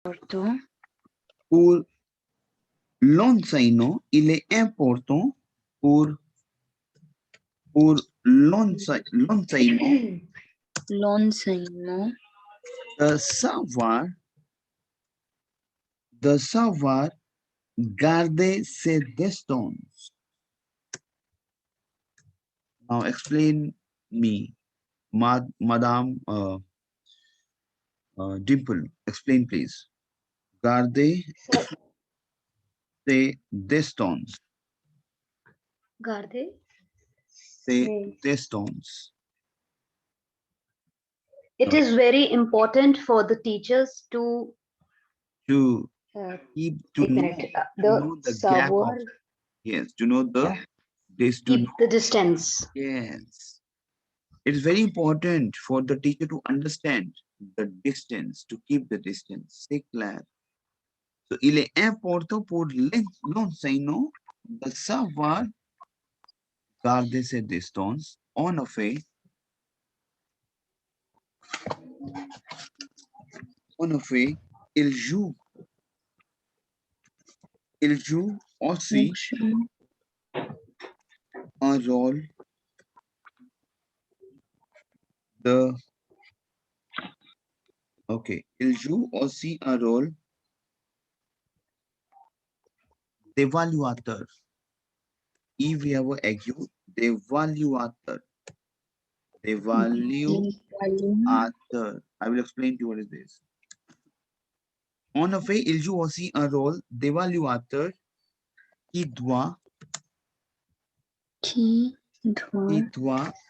Porto. O Lonzaino, il est important pour Lonzaino Lonzaino. de savoir garder ses distance. Now explain me, Madame Dimple. Explain please. Garder ses distance. Garde. Ses Say. distance. It is very important for the teachers to To एक know minute. The gap savoir, of, yes, to know the yeah, this to keep know, the distance. yes. It is very important for the teacher to understand the distance, to keep the distance. C'est clair. So, il est important pour l'enseignant de savoir garder ses distances. En effet, il joue aussi un rôle de, ok, il joue aussi un rôle d'évaluateur. If we have a aigu, d'évaluateur. D'évaluateur. I will explain to you what is this. En effet, il joue aussi un rôle d'évaluateur qui doit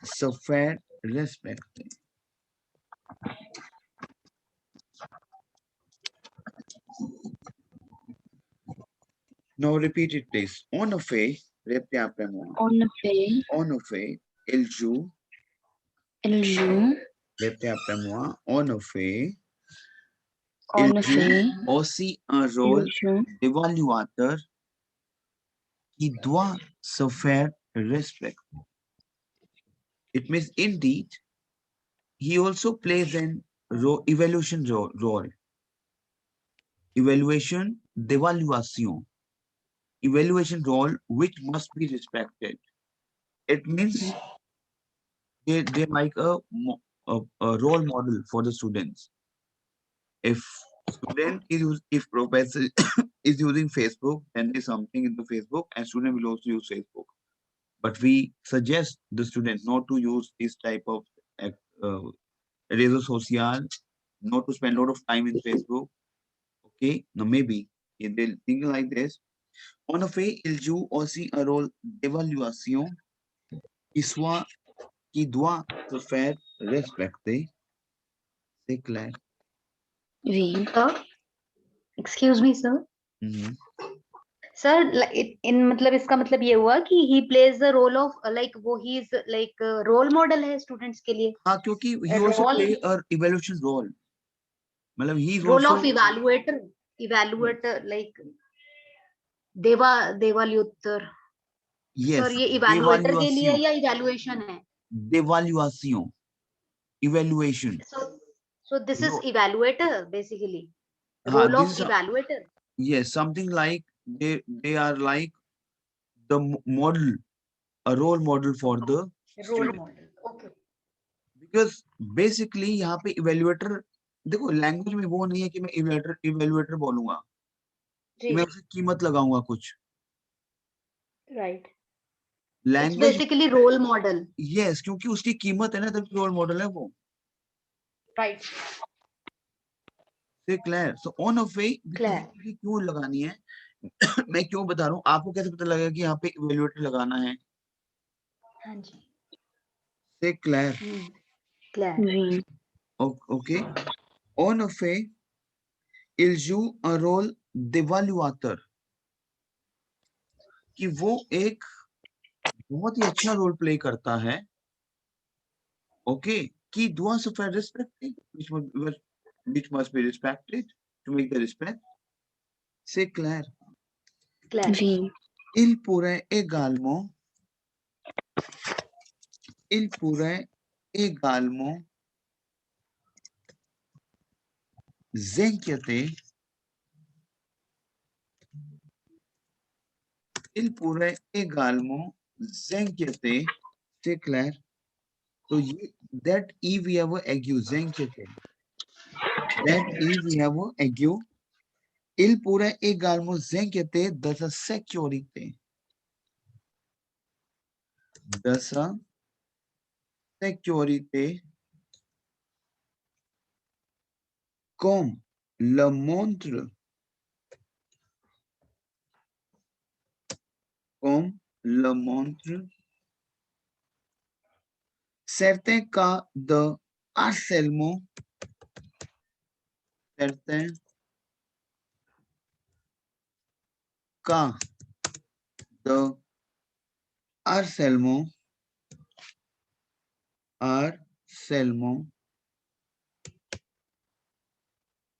se faire respecter. Now repeat it please. En effet, répétez après moi. En effet, il joue. Répétez après moi. En effet, il joue aussi un rôle d'évaluateur qui doit se faire respecter. It means indeed, he also plays an evaluation role. Evaluation, d'évaluation. Evaluation role which must be respected. It means they like a role model for the students. If student is if professor is using Facebook, then there's something in the Facebook, and student will also use Facebook. But we suggest the student not to use this type of réseau social, not to spend a lot of time in Facebook. Okay, now maybe if they think like this. En effet, il joue aussi un rôle d'évaluation qui doit se faire respecter. C'est clair. Oui. Excuse me, sir. Mm-hmm. Sir, in मतलब इसका मतलब ये हुआ कि he plays the role of like वो he is like role model है students के लिए. हाँ, क्योंकि he also play a evaluation role. मतलब he is role also of evaluator like देवाल्युतर. yes. Sir ये evaluator के लिए या evaluation है? Devaluation. Evaluation. So this is evaluator basically. हाँ, Role of evaluator. Yes, something like they are like the model, a role model for the role model. Okay. Because basically यहाँ पे evaluator, देखो language में वो नहीं है कि मैं evaluator बोलूंगा, मैं उसकी कीमत लगाऊंगा कुछ. Right. Language It's basically role model. Yes, क्योंकि उसकी कीमत है ना, तब role model है वो. Right. C'est clair. So on a way, क्यों लगानी है? मैं क्यों बता रहा हूँ, आपको कैसे पता लगेगा कि यहाँ पे evaluator लगाना है? हाँ जी. C'est clair. Clair. Okay. En effet, il joue un rôle d'évaluateur. कि वो एक बहुत ही अच्छा रोल प्ले करता है. Okay. कि doit se faire respecter, which must be respected to make the respect. C'est clair. Oui. Il pourrait également s'inquiéter Il pourrait également s'inquiéter, c'est clair. तो ये that if we have a ague, s'inquiéter. That if we have a ague, il pourrait également s'inquiéter de sa sécurité. De sa sécurité, comme le montre, certains cas de harcèlement, certains cas de harcèlement,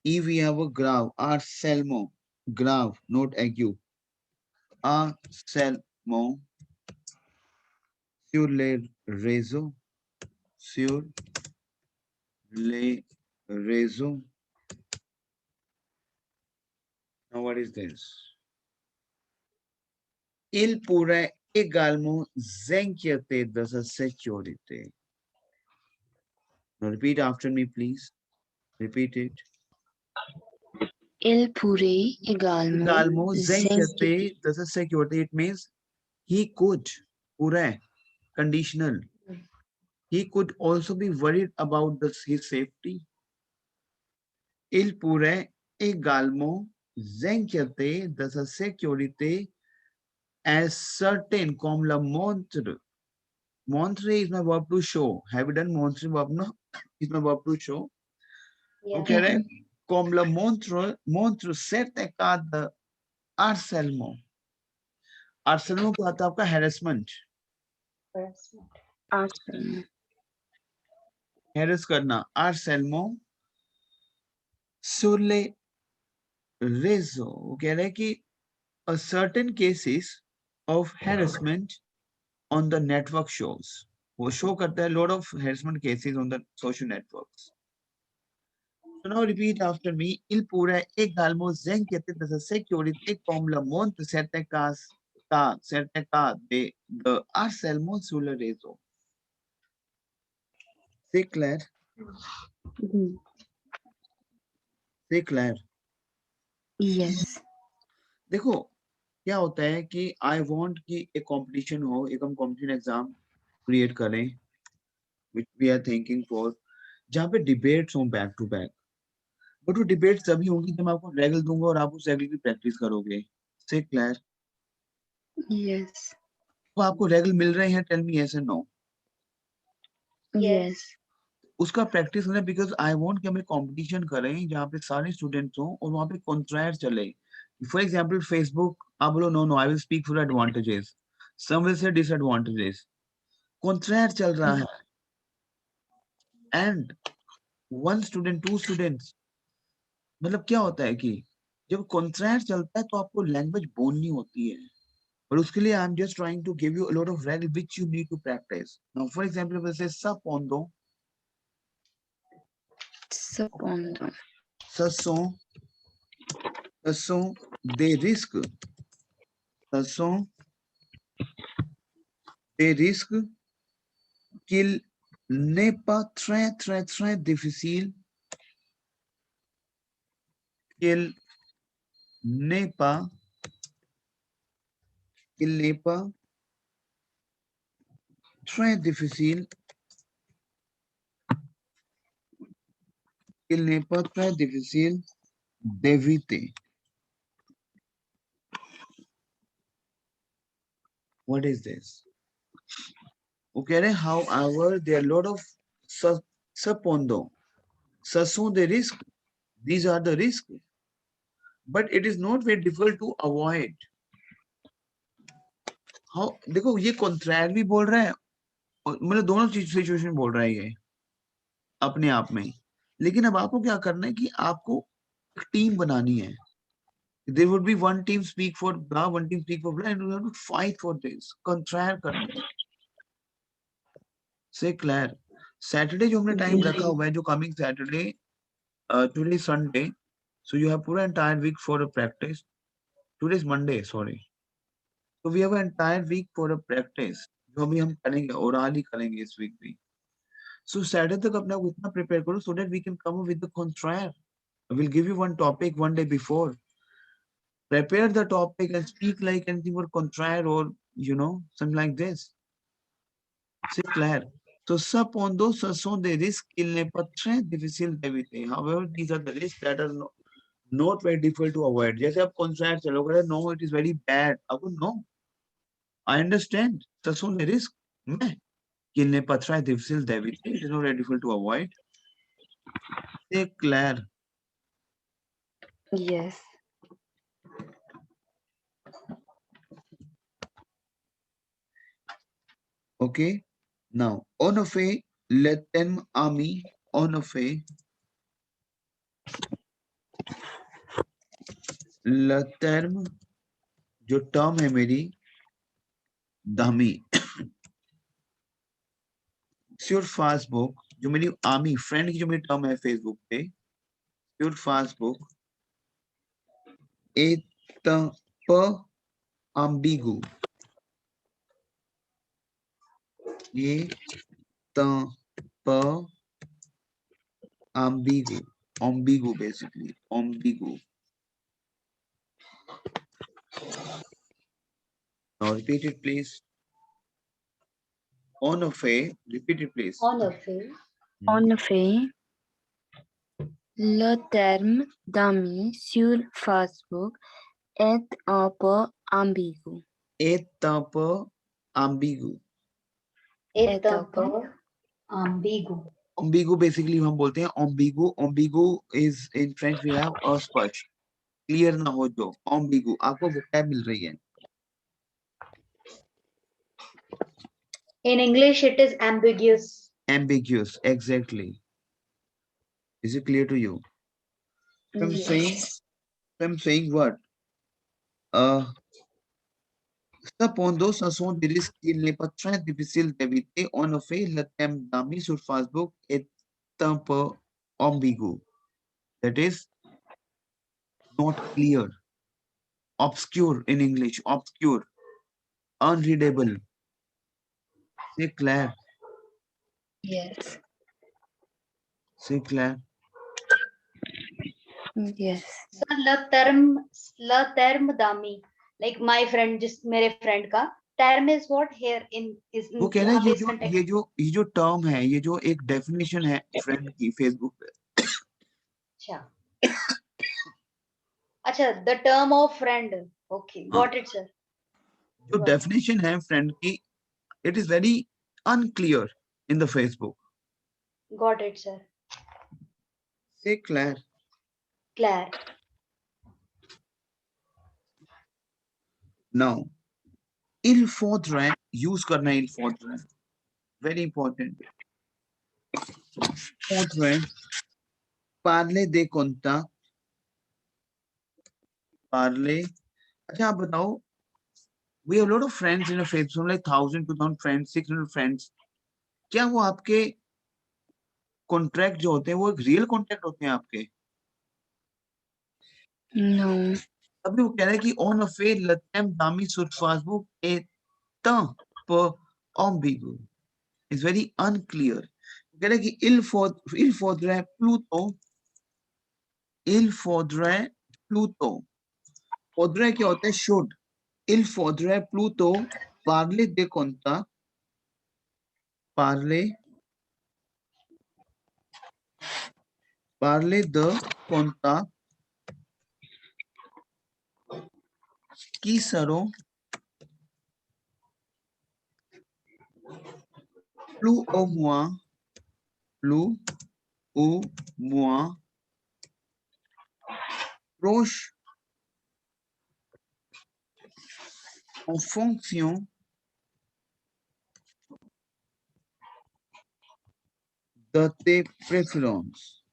if we have a grave, harcèlement, grave, not ague, harcèlement sur les réseaux, Now what is this? Il pourrait également s'inquiéter de sa sécurité. Now repeat after me, please. Repeat it. Il pourrait également s'inquiéter de sa sécurité. It means he could, pourrait, conditional. He could also be worried about his safety. Il pourrait également s'inquiéter de sa sécurité as certain comme le montre. Montrer is my verb to show. Have you done montrer verb? No, is my verb to show. Yeah. Okay, comme le montre certains cas de harcèlement. Harcèlement क्या होता है आपका? harassment. Harass करना. harcèlement sur les réseaux. वो कह रहे हैं कि a certain cases of harassment on the network shows. वो show करता है lot of harassment cases on the social networks. So now repeat after me. Il pourrait également s'inquiéter de sa sécurité comme le montrent certains cas de harcèlement sur le réseau. C'est clair? C'est clair? Yes. देखो क्या होता है कि आई want कि एक competition हो, एक हम कंपटीशन एग्जाम क्रिएट करें which we are thinking for, जहां पे डिबेट्स हो बैक टू बैक. बट वो डिबेट्स तभी होंगी जब मैं आपको रेगल दूंगा और आप उस रेगल की प्रैक्टिस करोगे. से क्लियर? Yes. तो आपको रेगल मिल रहे हैं? Tell me yes and no. Yes. उसका प्रैक्टिस करना, बिकॉज आई वांट कि हम एक कंपटीशन करें जहां पे सारे स्टूडेंट्स हो और वहां पे कॉन्ट्रैक्ट चले. फॉर एग्जांपल फेसबुक, आप बोलो no I will speak for advantages, some will say disadvantages. Contract चल रहा है and one student, two students. मतलब क्या होता है कि जब कॉन्ट्रैक्ट चलता है तो आपको लैंग्वेज बोलनी होती है, और उसके लिए I am just trying to give you a lot of regal which you need to practise. Now for example will say सपोंडो, Secondo. ce sont des risques. Ce sont des risques qu'il n'est pas très très très difficile, qu'il n'est pas très difficile, qu'il n'est pas très difficile d'éviter. What is this? Okay, however, there are a lot of suppondo. Ce sont des risques. These are the risks. But it is not very difficult to avoid. How? देखो ये contract भी बोल रहा है, मतलब दोनों situation बोल रहा है ये अपने आप में. लेकिन अब आपको क्या करना है कि आपको टीम बनानी है. There would be one team speak for blah, one team speak for blah, and you have to fight for this. Contract करना है. Say clear? सैटरडे जो हमने टाइम रखा हुआ है, जो coming Saturday, today Sunday, so you have पूरा entire week for a practice. Today is Monday, sorry. So we have an entire week for a practice. जो अभी हम करेंगे orally करेंगे इस week भी. So Saturday तक अपने आप को इतना prepare करो so that we can come up with the contraire. We'll give you one topic one day before. Prepare the topic and speak like anything for contraire or something like this. C'est clair. So cependant, ce sont des risques qu'il n'est pas très difficile d'éviter. However, these are the risks that are not very difficult to avoid. जैसे आप contraire चलोगे, no, it is very bad. आपको no. I understand. Ce sont des risques, mais qu'il n'est pas très difficile d'éviter. It is not very difficult to avoid. C'est clair. Yes. Okay. Now, en effet, le terme ami, en effet, le terme, जो term है मेरी, दामी, sur Facebook, जो मेरी आमी friend की जो मेरी टर्म है फेसबुक पे, sur Facebook, est un peu ambigu. Est un peu ambigu. Ambigu basically. Ambigu. Now repeat it please. En effet, repeat it please. En effet, En effet, le terme d'amis sur Facebook est un peu ambigu. Est un peu ambigu. est un peu ambigu. Ambigu basically हम बोलते हैं ambigu. Ambigu is in French we have अस्पष्ट. Clear ना हो जो ambigu. आपको vocab मिल रही है. In English, it is ambiguous. Ambiguous, exactly. Is it clear to you? I'm saying what? Cependant, ce sont des risques qu'il n'est pas très difficile d'éviter. En effet, le thème d'amis sur Facebook est un peu ambigu. That is not clear, obscure in English, obscure, unreadable. C'est clair. Yes. C'est clair. Yes. Sir, le terme dami, like my friend, just मेरे friend का term is what here in is. वो कह रहे हैं यहाँ पे इस context- ये जो टर्म है, ये जो एक डेफिनेशन है फ्रेंड की फेसबुक पे. अच्छा, अच्छा, the term of friend. Okay, got it, sir. जो डेफिनेशन है फ्रेंड की, it is very unclear in the Facebook. Got it, sir. C'est clair. Claire. Now, il faudrait use करना il faudrait. Very important. Faudrait parler des contacts. Parler. अच्छा आप बताओ. We have a lot of friends in a Facebook, like 1,000, 2,000 friends, 600 friends. क्या वो आपके contract जो होते हैं वो एक रियल कॉन्ट्रैक्ट होते हैं आपके? No. अभी वो कह रहे हैं कि on a fait le thème d'amis sur Facebook est un peu ambigu. It's very unclear. कह रहे हैं कि il faudrait plutôt. Faudrait क्या होता है? Should. Il faudrait plutôt parler des contacts. Parler de contacts qui seront plus ou moins proches en fonction de tes préférences.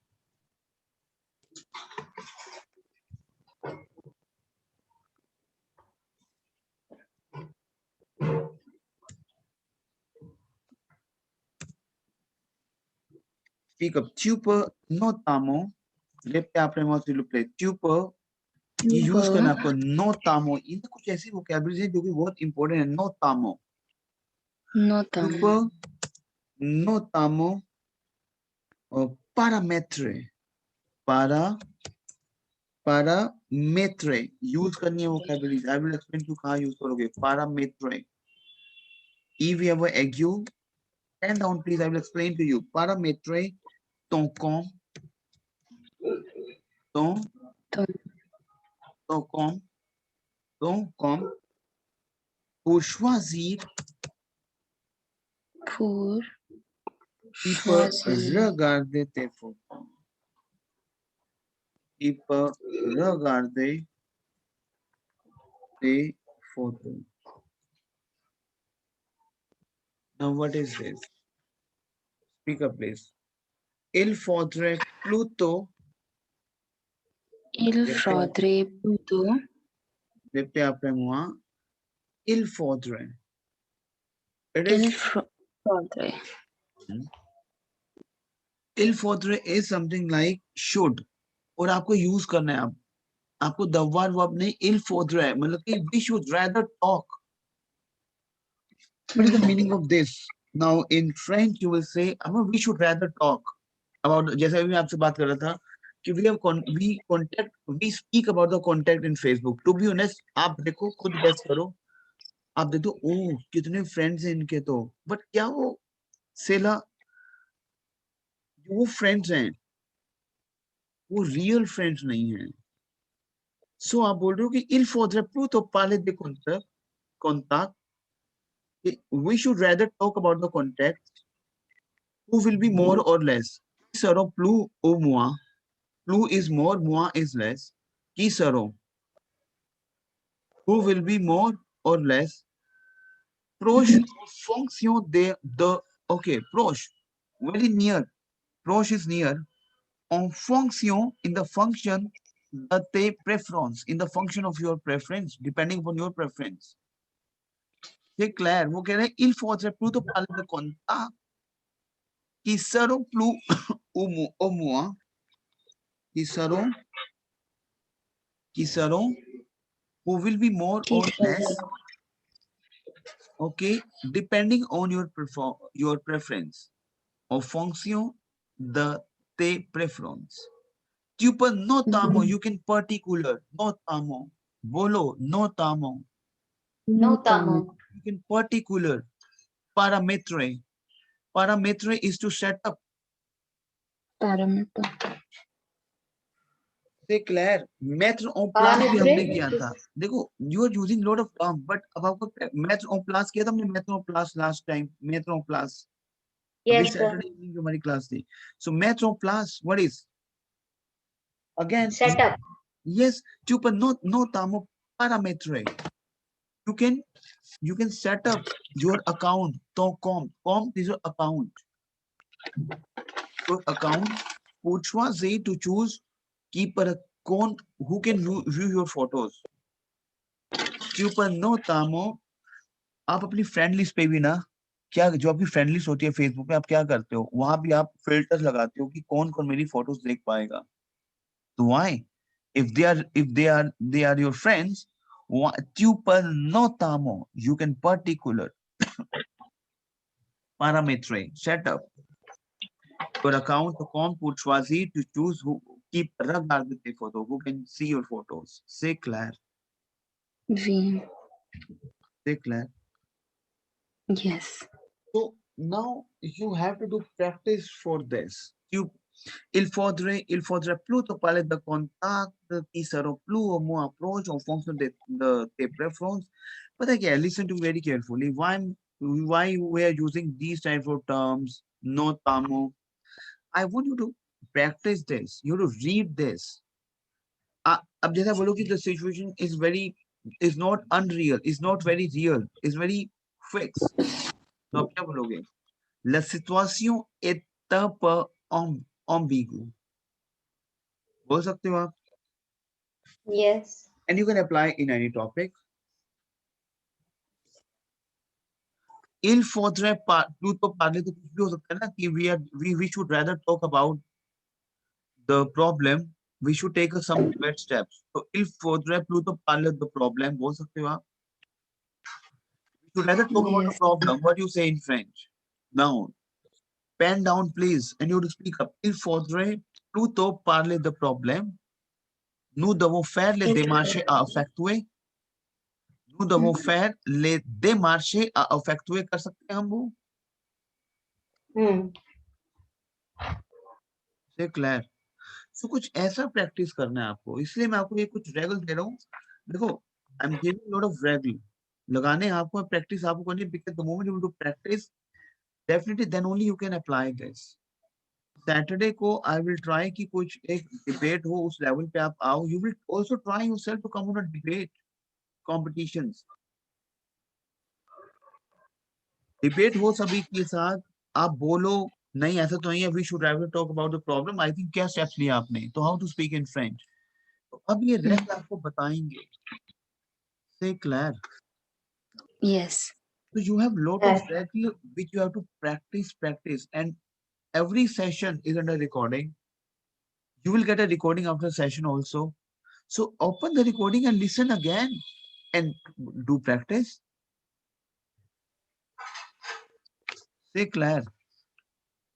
Speak up. Tu peux notamment, répétez après moi s'il vous plaît. Tu peux ये use करना Tuber, आपको no तामो, ये ना कुछ ऐसी vocabulary है जो कि बहुत इंपॉर्टेंट है। नो तामो, notamo, यूपर नो तामो, और parametre, parametre यूज करनी है vocabulary. I will explain to कहाँ यूज करोगे parametre। if you have a ague, stand down please, I will explain to you parametre। ton com, ton ton, ton com, ton com, pour choisir, pour qui peut choisir, regarder tes photos, qui peut regarder tes photos। Now what is this? Speak up please। Il faudrait plutôt, il faudrait plutôt, répétez après moi, il faudrait, it il is, faudrait, il faudrait is something like should, और आपको use करना है। आपको the verb नहीं, il faudrait मतलब कि we should rather talk। What is the meaning of this? Now in French you will say we should rather talk about, जैसे अभी मैं आपसे बात कर रहा था कि we speak about the contact in Facebook। To be honest, आप देखो खुद guess करो, आप देखो ओह कितने फ्रेंड्स हैं इनके, तो बट क्या वो सेला जो वो फ्रेंड्स हैं वो रियल फ्रेंड्स नहीं हैं। सो आप बोल रहे हो कि il faudrait plutôt parler de contact, we should rather talk about the contact who will be more or less। Qui seront plus ou moins? Plus is more, moins is less। Qui seront? Who will be more or less? Proche en fonction de okay, proche, very near. Proche is near. En fonction, in the function de tes préférences, in the function of your preference, depending upon your preference। C'est clair, वो कह रहे हैं il faudrait plutôt parler de contact qui seront plus au moins, qui seront, who will be more qui or less, seront, okay, depending on your preference, en fonction de tes préférences। Tu peux notamment, you can particular, notamment, bolo, notamment, notamment, Notamo. you can particular, parametre, parametre is to set up। paramètre, C'est clair, mettre en place भी हमने Parametric. किया था। देखो you are using lot of term, but अब आपको mettre en place किया था हमने, mettre en place last time, mettre en place अभी Yes, sir. सैटरडे इवनिंग जो हमारी क्लास थी। So mettre en place, what is again? Setup. Yes, tu peux notamment paramétrer, you can set up your account, ton compte is your account, your account, pour choisir to choose qui पर कौन, who can view your photos। tu peux notamment, आप अपनी friend list पे भी ना, क्या जो आपकी फ्रेंड लिस्ट होती है फेसबुक पे, आप क्या करते हो वहां भी आप फिल्टर लगाते हो कि कौन कौन मेरी फोटोज देख पाएगा। तो why if they are your friends, tu peux notamment, you can particular parametre set up your account compte pour choisir to choose who keep regarder tes photos, who can see your photos। C'est clair, oui, c'est clair। yes, So now you have to do practice for this। Il faudrait plutôt parler de contact qui seront plus ou moins proches en fonction de tes préférences। But again, listen to very carefully. Why we are using these types of terms, notamment? I want you to practice this. You have to read this। अब जैसा बोलो कि the situation is not unreal, is not very real, is very fixed। तो आप क्या बोलोगे? La situation est un peu ambiguë। बोल सकते हो आप? Yes. And you can apply in any topic। Il faudrait plutôt parler तो कुछ भी हो सकता है ना कि we should rather talk about the problem we should take some debate steps. So il faudrait plutôt parler de problème, बोल सकते हो आप? We should rather talk about the Yes. problem. What do you say in French? Now, pen down please, and you have to speak up. Il faudrait plutôt parler de problème. Nous devons faire les démarches à effectuer. Nous devons faire les démarches à effectuer, कर सकते हैं हम वो? C'est clair. So कुछ ऐसा practice करना है आपको, इसलिए मैं आपको ये कुछ रेगुलर दे रहा हूँ. देखो, I am giving lot of regular. लगाने हैं आपको, प्रैक्टिस आपको करनी है, because the moment you do practice, definitely then only you can apply this. Saturday को आई विल ट्राई कि कुछ एक डिबेट हो उस लेवल पे आप आओ. You will also try yourself to come on a debate competitions. Debate हो सभी के साथ, आप बोलो नहीं ऐसा तो नहीं है, we should rather talk about the problem. I think क्या स्टेप्स लिए आपने, तो how to speak in French. तो अब ये रेस्ट आपको बताएंगे. Say clear. Yes. So you have lot of regular which you have to practice, and every session is under recording. You will get a recording after session also. So open the recording and listen again and do practice. C'est clair.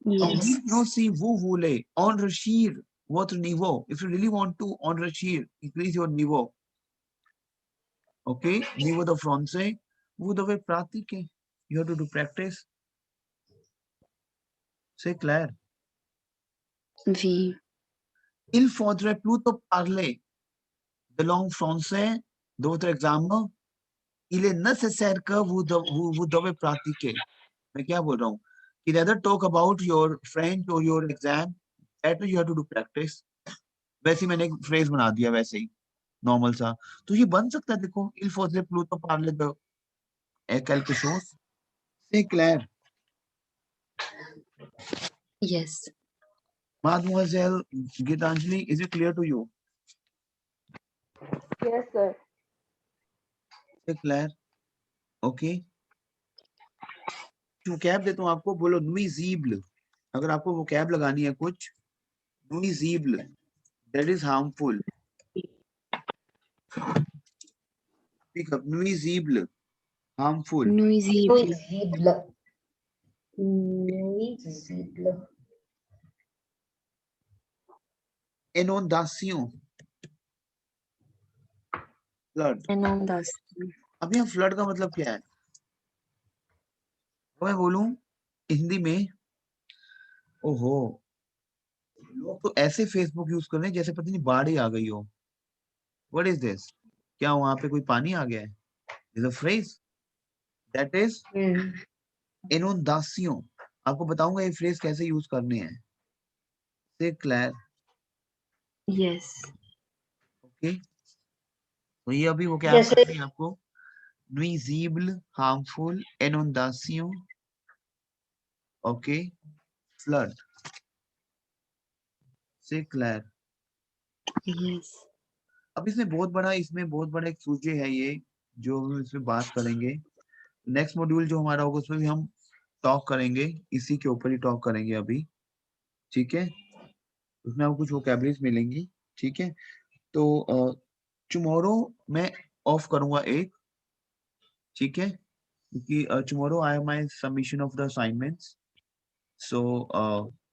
Yes. No, si vous voulez enrichir votre niveau. If you really want to enrichir, increase your niveau. Okay, niveau de français, vous devez pratiquer. You have to do practice. C'est clair. Oui. Il faudrait plutôt parler de langue française de votre examen. Il est nécessaire que vous devez pratiquer. मैं क्या बोल रहा हूँ? कि rather talk about your French or your exam, that you have to do practice. वैसे ही मैंने एक phrase बना दिया वैसे ही normal सा. तो ये बन सकता है. देखो, il faudrait plutôt parler de quelque chose. C'est clair. Yes. Mademoiselle Gitanjali, is it clear to you? Yes, sir. C'est clair. Okay. vocab देता हूँ आपको, बोलो nuisible. अगर आपको vocab लगानी है कुछ, nuisible, that is harmful. Pick up nuisible, harmful. Nuisible. Nuisible. Inondation, flood. Inundation. अब यहाँ flood का मतलब क्या है? तो मैं बोलूं हिंदी में, ओहो, लोग तो ऐसे फेसबुक यूज कर रहे हैं जैसे पता नहीं बाढ़ ही आ गई हो. What is this? क्या वहां पे कोई पानी आ गया है? Is a phrase that is inundation. आपको बताऊंगा ये फ्रेज कैसे यूज करने हैं. से क्लियर. Yes. ओके, तो ये अभी वो क्या कर रही है आपको, nuisible, harmful, inundation, okay, flood. से क्लियर. Yes. अब इसमें बहुत बड़ा एक सूची है ये जो हम इसमें बात करेंगे. नेक्स्ट मॉड्यूल जो हमारा होगा उसमें भी हम टॉक करेंगे, इसी के ऊपर ही टॉक करेंगे अभी. ठीक है, उसमें आपको कुछ वोकैबुलरीज मिलेंगी. ठीक है, तो टुमारो मैं ऑफ करूंगा एक. ठीक है, क्योंकि tomorrow I have my submission of the assignments. So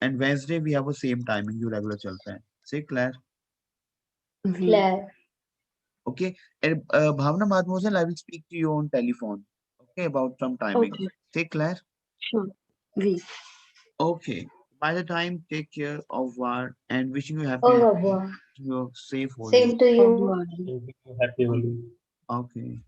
and Wednesday we have a same timing जो रेगुलर चलता है. Say clear. Oui. Okay, and Bhavna Mademoiselle, I will speak to you on telephone. Okay, about some timing. Okay. Take care. Sure. Oui. Okay. By the time, take care of war and wishing you happy. Au revoir. You're safe. Same to Au you. revoir. Happy Holi. Okay.